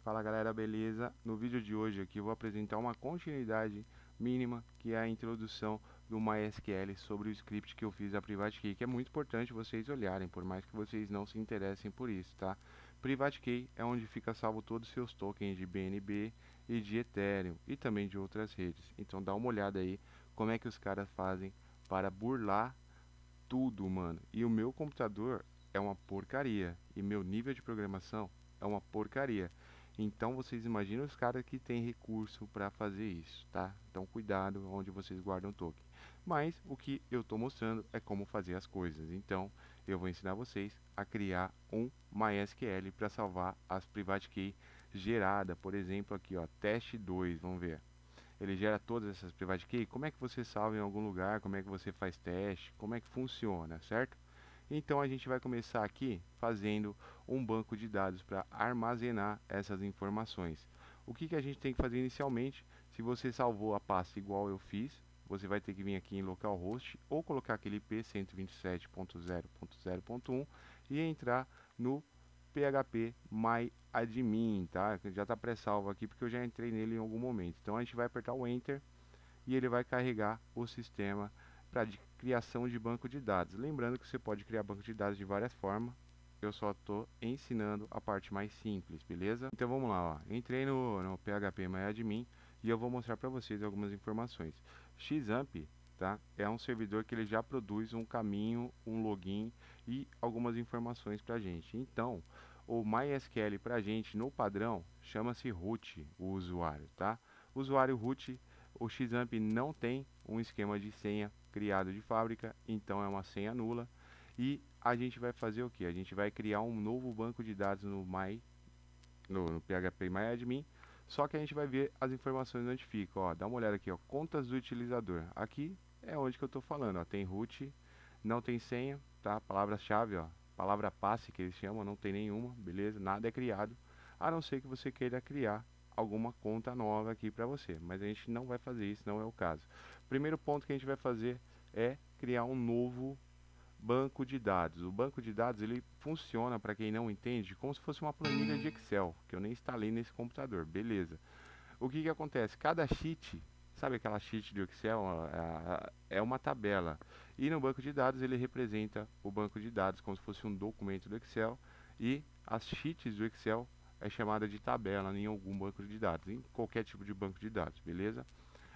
Fala galera, beleza? No vídeo de hoje aqui eu vou apresentar uma continuidade mínima, que é a introdução do MySQL sobre o script que eu fiz da Private Key, que é muito importante vocês olharem, por mais que vocês não se interessem por isso, tá? Private Key é onde fica salvo todos os seus tokens de BNB e de Ethereum e também de outras redes. Então dá uma olhada aí como é que os caras fazem para burlar tudo, mano. E o meu computador é uma porcaria. E meu nível de programação é uma porcaria. Então vocês imaginam os caras que têm recurso para fazer isso, tá? Então cuidado onde vocês guardam o token. Mas o que eu estou mostrando é como fazer as coisas. Então eu vou ensinar vocês a criar um MySQL para salvar as private key gerada. Por exemplo, aqui ó, teste 2, vamos ver. Ele gera todas essas private key. Como é que você salva em algum lugar? Como é que você faz teste? Como é que funciona, certo? Então a gente vai começar aqui fazendo um banco de dados para armazenar essas informações. O que a gente tem que fazer inicialmente? Se você salvou a pasta igual eu fiz, você vai ter que vir aqui em localhost ou colocar aquele IP 127.0.0.1 e entrar no PHP MyAdmin, tá? Já está pré-salvo aqui porque eu já entrei nele em algum momento. Então a gente vai apertar o Enter e ele vai carregar o sistema para criação de banco de dados. Lembrando que você pode criar banco de dados de várias formas. Eu só estou ensinando a parte mais simples, beleza? Então vamos lá, ó. Entrei no PHP MyAdmin e eu vou mostrar para vocês algumas informações. XAMPP, tá? É um servidor que ele já produz um caminho, um login e algumas informações para a gente. Então, o MySQL para a gente no padrão chama-se root, o usuário, tá? O usuário root, o XAMPP não tem um esquema de senha criado de fábrica, então é uma senha nula. E a gente vai fazer o que? A gente vai criar um novo banco de dados no PHP MyAdmin, só que a gente vai ver as informações onde fica, ó, dá uma olhada aqui, ó, contas do utilizador. Aqui é onde que eu estou falando, ó, tem root, não tem senha, tá? Palavra-chave, ó, palavra passe que eles chamam, não tem nenhuma, beleza? Nada é criado, a não ser que você queira criar alguma conta nova aqui para você, mas a gente não vai fazer isso, não é o caso. Primeiro ponto que a gente vai fazer é criar um novo banco de dados. O banco de dados ele funciona, para quem não entende, como se fosse uma planilha de Excel, que eu nem instalei nesse computador, beleza. O que acontece? Cada sheet, sabe aquela sheet do Excel, é uma tabela. E no banco de dados ele representa o banco de dados como se fosse um documento do Excel, e as sheets do Excel é chamada de tabela em algum banco de dados, em qualquer tipo de banco de dados, beleza?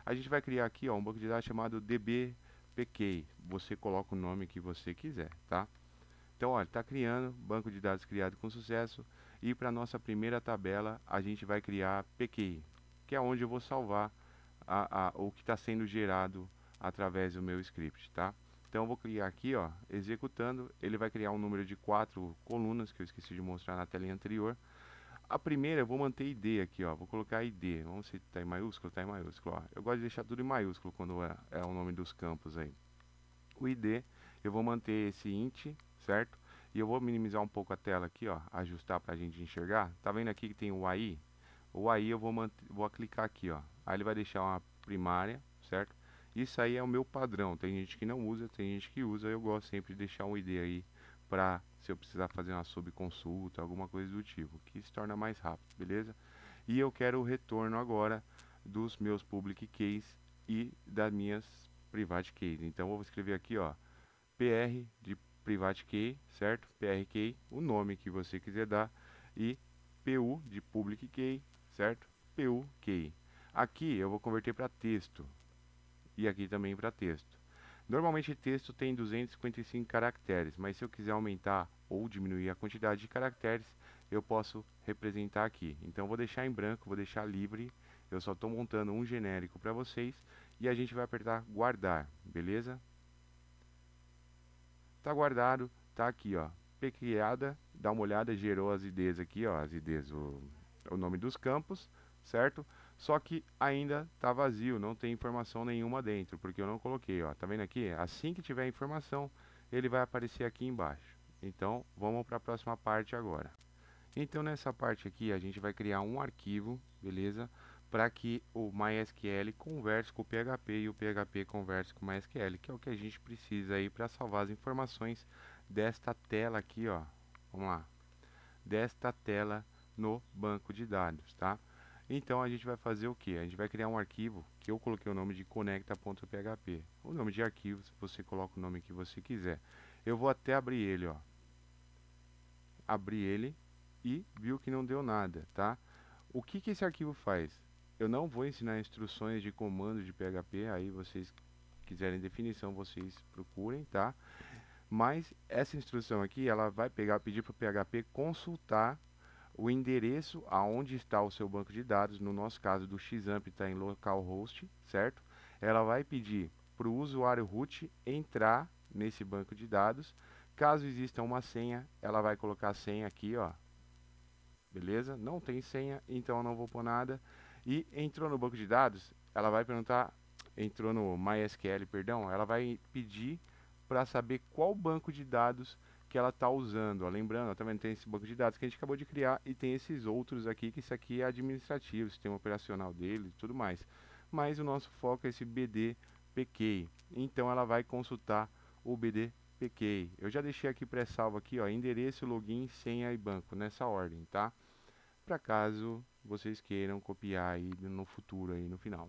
A gente vai criar aqui ó, um banco de dados chamado DBPK. Você coloca o nome que você quiser, tá? Então, olha, está criando, banco de dados criado com sucesso. E para nossa primeira tabela, a gente vai criar PQI, que é onde eu vou salvar o que está sendo gerado através do meu script, tá? Então, eu vou criar aqui, ó, executando. Ele vai criar um número de 4 colunas, que eu esqueci de mostrar na telinha anterior. A primeira eu vou manter ID aqui, ó. Vou colocar ID. Vamos ver se tá em maiúsculo, tá em maiúsculo, ó. Eu gosto de deixar tudo em maiúsculo quando é o nome dos campos aí. O ID, eu vou manter esse int, certo? E eu vou minimizar um pouco a tela aqui, ó, ajustar pra gente enxergar. Tá vendo aqui que tem o AI? O AI eu vou clicar aqui, ó. Aí ele vai deixar uma primária, certo? Isso aí é o meu padrão. Tem gente que não usa, tem gente que usa. Eu gosto sempre de deixar um ID aí para se eu precisar fazer uma subconsulta, alguma coisa do tipo, que se torna mais rápido, beleza? E eu quero o retorno agora dos meus public keys e das minhas private keys. Então eu vou escrever aqui, ó, PR de private key, certo? PRK, o nome que você quiser dar, e PU de public key, certo? PU key. Aqui eu vou converter para texto e aqui também para texto. Normalmente texto tem 255 caracteres, mas se eu quiser aumentar ou diminuir a quantidade de caracteres, eu posso representar aqui. Então vou deixar em branco, vou deixar livre. Eu só estou montando um genérico para vocês e a gente vai apertar guardar, beleza? Tá guardado, tá aqui, ó. Criada, dá uma olhada, gerou as IDs aqui, ó, as IDs, o nome dos campos, certo? Só que ainda tá vazio, não tem informação nenhuma dentro, porque eu não coloquei, ó. Tá vendo aqui? Assim que tiver informação, ele vai aparecer aqui embaixo. Então, vamos para a próxima parte agora. Então, nessa parte aqui, a gente vai criar um arquivo, beleza? Para que o MySQL converse com o PHP e o PHP converse com o MySQL, que é o que a gente precisa aí para salvar as informações desta tela aqui, ó. Vamos lá. Desta tela no banco de dados, tá? Então a gente vai fazer o que? A gente vai criar um arquivo que eu coloquei o nome de conecta.php. O nome de arquivo, você coloca o nome que você quiser. Eu vou até abrir ele, ó. Abri ele e viu que não deu nada, tá? O que que esse arquivo faz? Eu não vou ensinar instruções de comando de PHP, aí vocês quiserem definição, vocês procurem, tá? Mas essa instrução aqui, ela vai pedir para o PHP consultar o endereço aonde está o seu banco de dados. No nosso caso do Xampp está em localhost, certo? Ela vai pedir para o usuário root entrar nesse banco de dados. Caso exista uma senha, ela vai colocar a senha aqui, ó. Beleza? Não tem senha, então eu não vou pôr nada. E entrou no banco de dados, ela vai perguntar, entrou no MySQL, perdão, ela vai pedir para saber qual banco de dados que ela está usando. Ó, lembrando, ó, também tem esse banco de dados que a gente acabou de criar e tem esses outros aqui, que isso aqui é administrativo, sistema operacional dele e tudo mais. Mas o nosso foco é esse BD-PK. Então ela vai consultar o BD-PK. Eu já deixei aqui pré-salvo aqui, ó, endereço, login, senha e banco, nessa ordem, tá? Para caso vocês queiram copiar aí no futuro aí no final.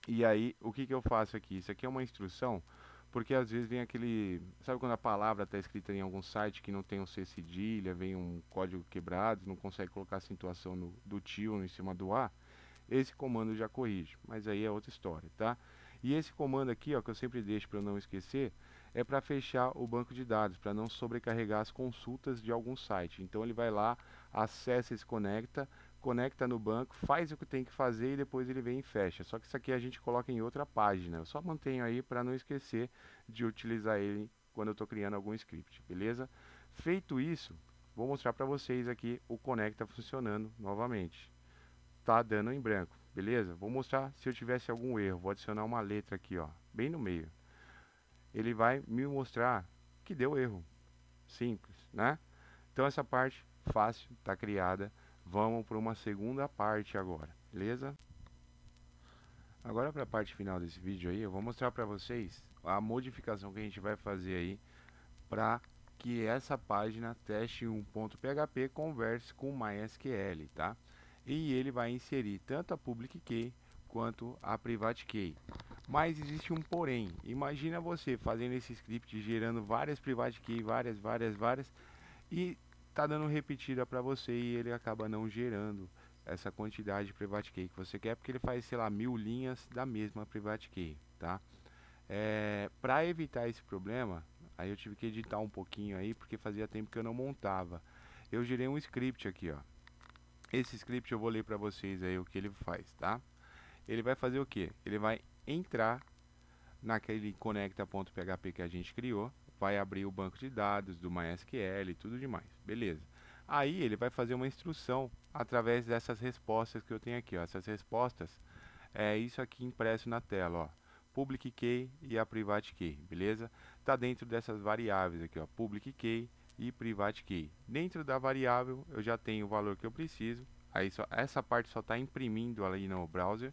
E aí, o que que eu faço aqui? Isso aqui é uma instrução, porque às vezes vem aquele, sabe quando a palavra está escrita em algum site que não tem um C cedilha, vem um código quebrado, não consegue colocar a acentuação do tio em cima do A? Esse comando já corrige, mas aí é outra história, tá? E esse comando aqui, ó, que eu sempre deixo para eu não esquecer, é para fechar o banco de dados, para não sobrecarregar as consultas de algum site. Então ele vai lá, acessa esse conecta no banco, faz o que tem que fazer e depois ele vem e fecha. Só que isso aqui a gente coloca em outra página. Eu só mantenho aí para não esquecer de utilizar ele quando eu estou criando algum script, beleza? Feito isso, vou mostrar para vocês aqui o conecta funcionando novamente. Tá dando em branco, beleza? Vou mostrar se eu tivesse algum erro. Vou adicionar uma letra aqui, ó, bem no meio. Ele vai me mostrar que deu erro. Simples, né? Então essa parte fácil, tá criada. Vamos para uma segunda parte agora, beleza? Agora para a parte final desse vídeo aí, eu vou mostrar para vocês a modificação que a gente vai fazer aí para que essa página teste1.php converse com MySQL, tá? E ele vai inserir tanto a public key quanto a private key. Mas existe um porém. Imagina você fazendo esse script, gerando várias private key, várias, e tá dando repetida para você e ele acaba não gerando essa quantidade de private key que você quer, porque ele faz, sei lá, 1000 linhas da mesma private key, tá? Para evitar esse problema, aí eu tive que editar um pouquinho aí, porque fazia tempo que eu não montava. Eu gerei um script aqui, ó. Esse script eu vou ler para vocês aí o que ele faz, tá? Ele vai fazer o que? Ele vai entrar naquele conecta.php que a gente criou, vai abrir o banco de dados do MySQL e tudo demais, beleza? Aí ele vai fazer uma instrução através dessas respostas que eu tenho aqui, ó. Essas respostas é isso aqui impresso na tela, ó. Public key e a private key, beleza? Tá dentro dessas variáveis aqui, ó, public key e private key. Dentro da variável eu já tenho o valor que eu preciso. Aí essa parte só está imprimindo ali no browser.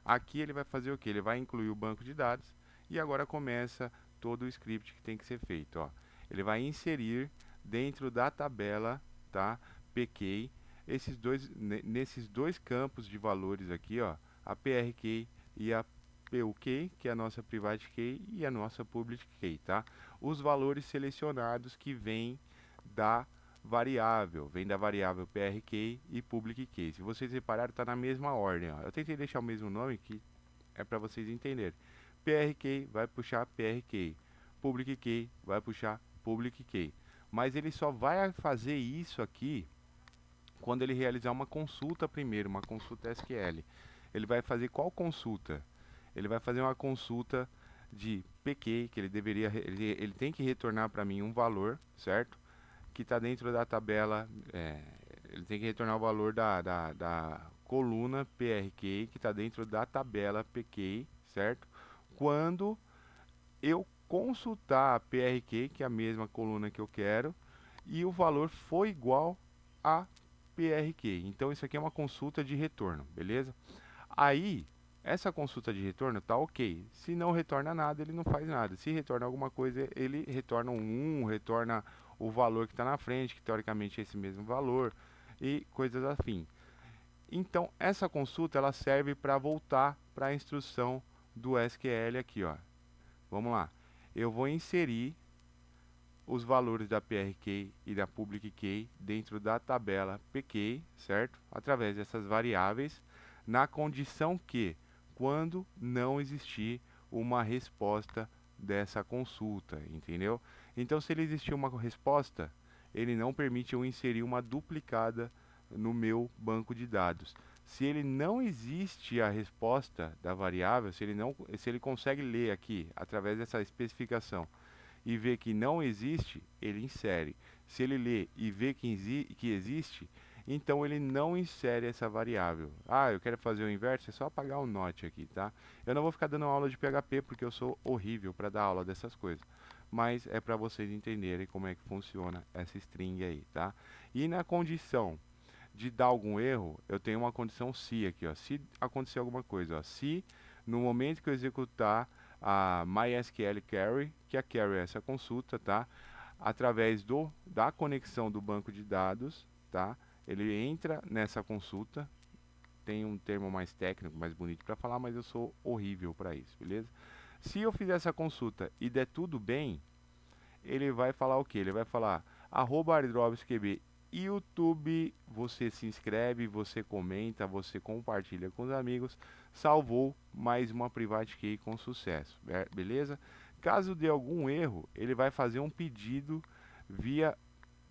Aqui ele vai fazer o que? Ele vai incluir o banco de dados e agora começa todo o script que tem que ser feito, ó. Ele vai inserir dentro da tabela, tá? PK, nesses dois campos de valores aqui, ó, a PRK e a PUK, que é a nossa private key e a nossa public key, tá? Os valores selecionados que vêm da variável, vem da variável PRK e public key. Se vocês repararam, está na mesma ordem, ó. Eu tentei deixar o mesmo nome que é para vocês entenderem. PRK vai puxar PRK, public key vai puxar public key. Mas ele só vai fazer isso aqui quando ele realizar uma consulta primeiro, uma consulta SQL. Ele vai fazer qual consulta? Ele vai fazer uma consulta de PK, que ele tem que retornar para mim um valor, certo? Que está dentro da tabela, ele tem que retornar o valor da coluna PRK, que está dentro da tabela PK, certo? Quando eu consultar a PRK, que é a mesma coluna que eu quero, e o valor for igual a PRK. Então isso aqui é uma consulta de retorno, beleza? Aí, essa consulta de retorno tá ok. Se não retorna nada, ele não faz nada. Se retorna alguma coisa, ele retorna um 1, retorna o valor que está na frente, que teoricamente é esse mesmo valor. e coisas afim. Então, essa consulta ela serve para voltar para a instrução do SQL aqui, ó. Vamos lá. Eu vou inserir os valores da PRK e da Public Key dentro da tabela PK, certo? Através dessas variáveis, na condição que, quando não existir uma resposta dessa consulta, entendeu? Então, se ele existir uma resposta, ele não permite eu inserir uma duplicada no meu banco de dados. Se ele não existe a resposta da variável, se ele consegue ler aqui através dessa especificação e vê que não existe, ele insere. Se ele lê e vê que existe, então ele não insere essa variável. Ah, eu quero fazer o inverso, é só apagar o not aqui, tá? Eu não vou ficar dando aula de PHP porque eu sou horrível para dar aula dessas coisas. Mas é para vocês entenderem como é que funciona essa string aí, tá? E na condição de dar algum erro, eu tenho uma condição se aqui, ó. Se acontecer alguma coisa, ó. Se no momento que eu executar a MySQL Query, que a query é essa consulta, tá? Através da conexão do banco de dados, tá? Ele entra nessa consulta. Tem um termo mais técnico, mais bonito para falar, mas eu sou horrível para isso, beleza? Se eu fizer essa consulta e der tudo bem, ele vai falar o que? Ele vai falar @airdropsqb YouTube, você se inscreve, você comenta, você compartilha com os amigos, salvou mais uma private key com sucesso, beleza? Caso dê algum erro, ele vai fazer um pedido via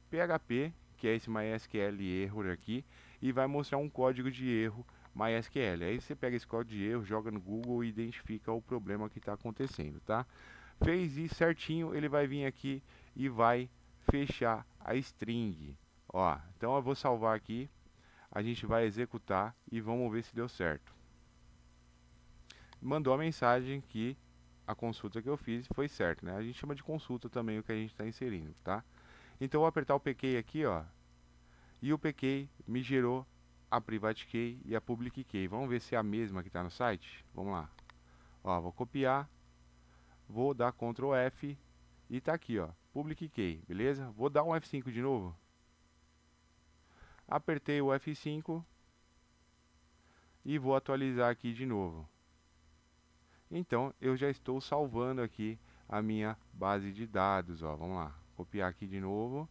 PHP, que é esse MySQL error aqui, e vai mostrar um código de erro MySQL. Aí você pega esse código de erro, joga no Google e identifica o problema que está acontecendo, tá? Fez isso certinho, ele vai vir aqui e vai fechar a string. Ó, então eu vou salvar aqui, a gente vai executar e vamos ver se deu certo. Mandou a mensagem que a consulta que eu fiz foi certa, né? A gente chama de consulta também o que a gente está inserindo, tá? Então eu vou apertar o PK aqui, ó, e o PK me gerou a private key e a public key. Vamos ver se é a mesma que está no site? Vamos lá. Ó, vou copiar, vou dar Ctrl F e tá aqui, ó, public key, beleza? Vou dar um F5 de novo. Apertei o F5 e vou atualizar aqui de novo. Então, eu já estou salvando aqui a minha base de dados, ó. Vamos lá, copiar aqui de novo.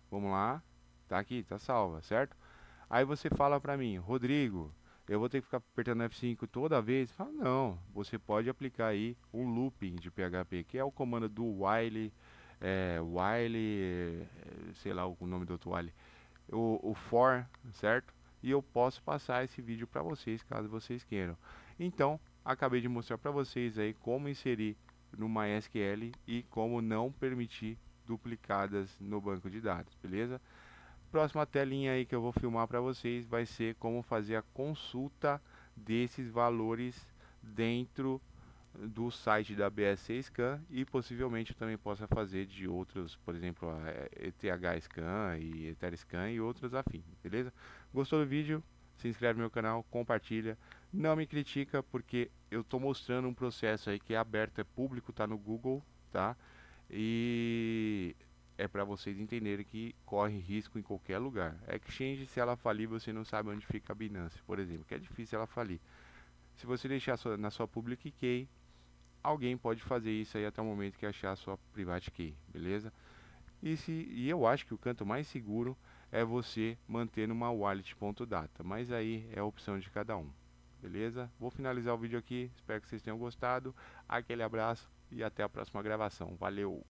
Vamos lá, tá aqui, tá salva, certo? Aí você fala para mim, Rodrigo, eu vou ter que ficar apertando F5 toda vez? Fala, não, você pode aplicar aí um looping de PHP, que é o comando do while, sei lá o nome do outro while, o for, certo? E eu posso passar esse vídeo para vocês, caso vocês queiram. Então, acabei de mostrar para vocês aí como inserir no MySQL e como não permitir duplicadas no banco de dados, beleza? Próxima telinha aí que eu vou filmar para vocês vai ser como fazer a consulta desses valores dentro do site da BSC Scan e possivelmente eu também possa fazer de outros, por exemplo, ETH Scan e Etherscan e outros afins, beleza? Gostou do vídeo? Se inscreve no meu canal, compartilha, não me critica porque eu estou mostrando um processo aí que é aberto, é público, tá no Google, tá? E é para vocês entenderem que corre risco em qualquer lugar. A exchange, se ela falir, você não sabe onde fica a Binance, por exemplo, que é difícil ela falir. Se você deixar na sua public key, alguém pode fazer isso aí até o momento que achar a sua private key, beleza? E eu acho que o canto mais seguro é você manter numa wallet.data, mas aí é a opção de cada um, beleza? Vou finalizar o vídeo aqui, espero que vocês tenham gostado, aquele abraço e até a próxima gravação, valeu!